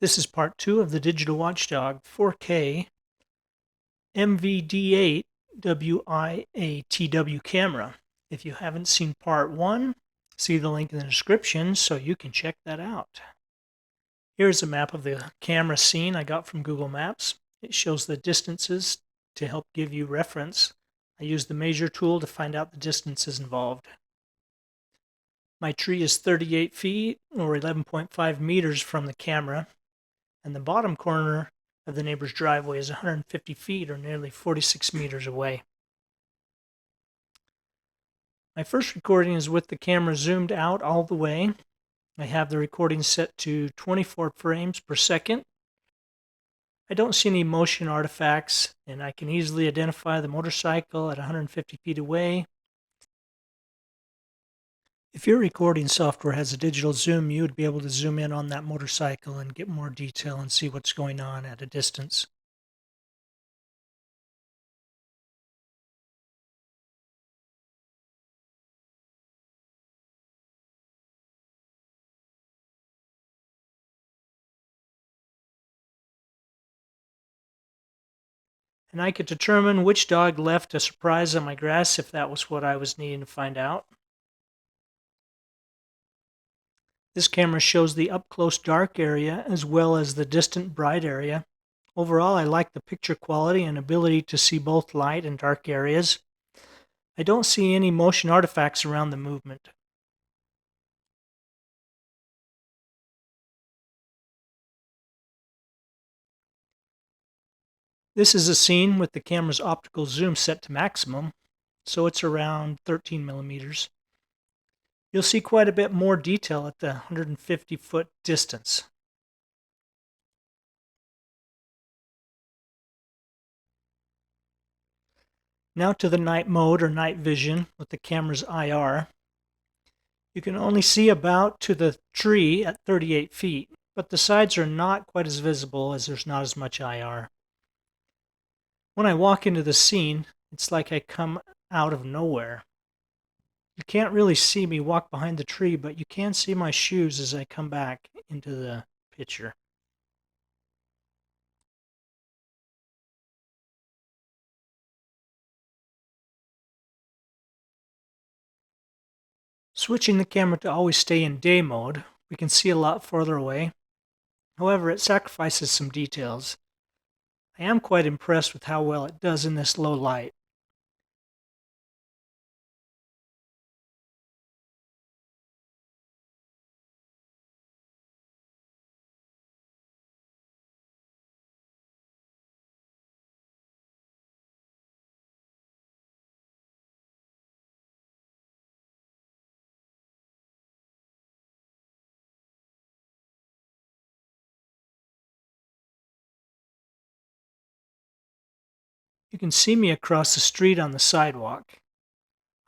This is part 2 of the digital Watchdog 4K MEGApix camera. If you haven't seen part 1, see the link in the description so you can check that out. Here's a map of the camera scene I got from Google Maps. It shows the distances to help give you reference. I used the measure tool to find out the distances involved. My tree is 38 feet or 11.5 meters from the camera, and the bottom corner of the neighbor's driveway is 150 feet or nearly 46 meters away. My first recording is with the camera zoomed out all the way. I have the recording set to 24 frames per second. I don't see any motion artifacts, and I can easily identify the motorcycle at 150 feet away. If your recording software has a digital zoom, you would be able to zoom in on that motorcycle and get more detail and see what's going on at a distance. And I could determine which dog left a surprise on my grass if that was what I was needing to find out. This camera shows the up-close dark area as well as the distant bright area. Overall, I like the picture quality and ability to see both light and dark areas. I don't see any motion artifacts around the movement. This is a scene with the camera's optical zoom set to maximum, so it's around 13 millimeters. You'll see quite a bit more detail at the 150-foot distance. Now to the night mode or night vision with the camera's IR. You can only see about to the tree at 38 feet, but the sides are not quite as visible as there's not as much IR. When I walk into the scene, it's like I come out of nowhere. You can't really see me walk behind the tree, but you can see my shoes as I come back into the picture. Switching the camera to always stay in day mode, we can see a lot farther away. However, it sacrifices some details. I am quite impressed with how well it does in this low light. You can see me across the street on the sidewalk.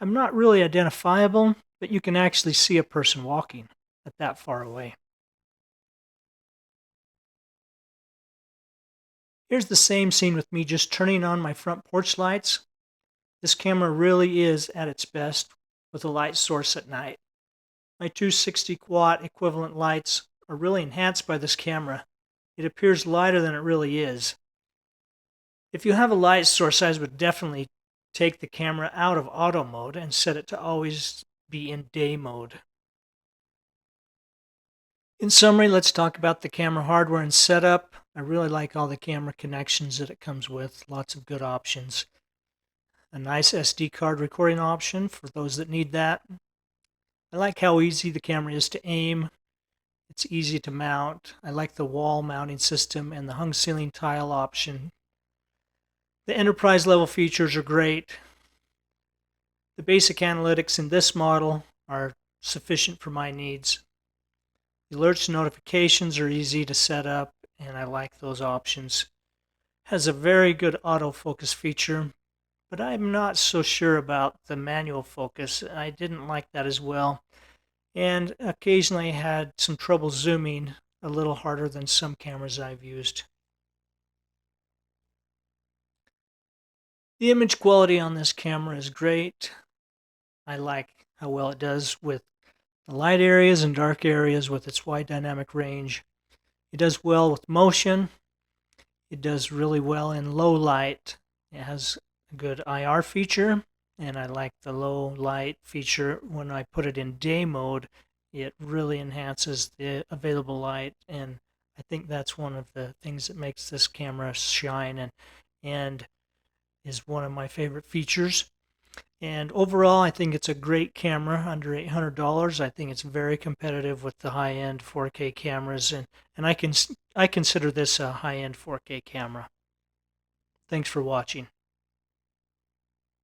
I'm not really identifiable, but you can actually see a person walking at that far away. Here's the same scene with me just turning on my front porch lights. This camera really is at its best with a light source at night. My two 60-watt equivalent lights are really enhanced by this camera. It appears lighter than it really is. If you have a light source, I would definitely take the camera out of auto mode and set it to always be in day mode. In summary, let's talk about the camera hardware and setup. I really like all the camera connections that it comes with, lots of good options. A nice SD card recording option for those that need that. I like how easy the camera is to aim. It's easy to mount. I like the wall mounting system and the hung ceiling tile option. The enterprise level features are great. The basic analytics in this model are sufficient for my needs. The alerts and notifications are easy to set up, and I like those options. It has a very good autofocus feature, but I'm not so sure about the manual focus. I didn't like that as well, and occasionally had some trouble zooming a little harder than some cameras I've used. The image quality on this camera is great. I like how well it does with the light areas and dark areas with its wide dynamic range. It does well with motion. It does really well in low light. It has a good IR feature, and I like the low light feature. When I put it in day mode, it really enhances the available light, and I think that's one of the things that makes this camera shine and is one of my favorite features. And overall, I think it's a great camera under $800. I think it's very competitive with the high-end 4K cameras, and I consider this a high-end 4K camera. Thanks for watching.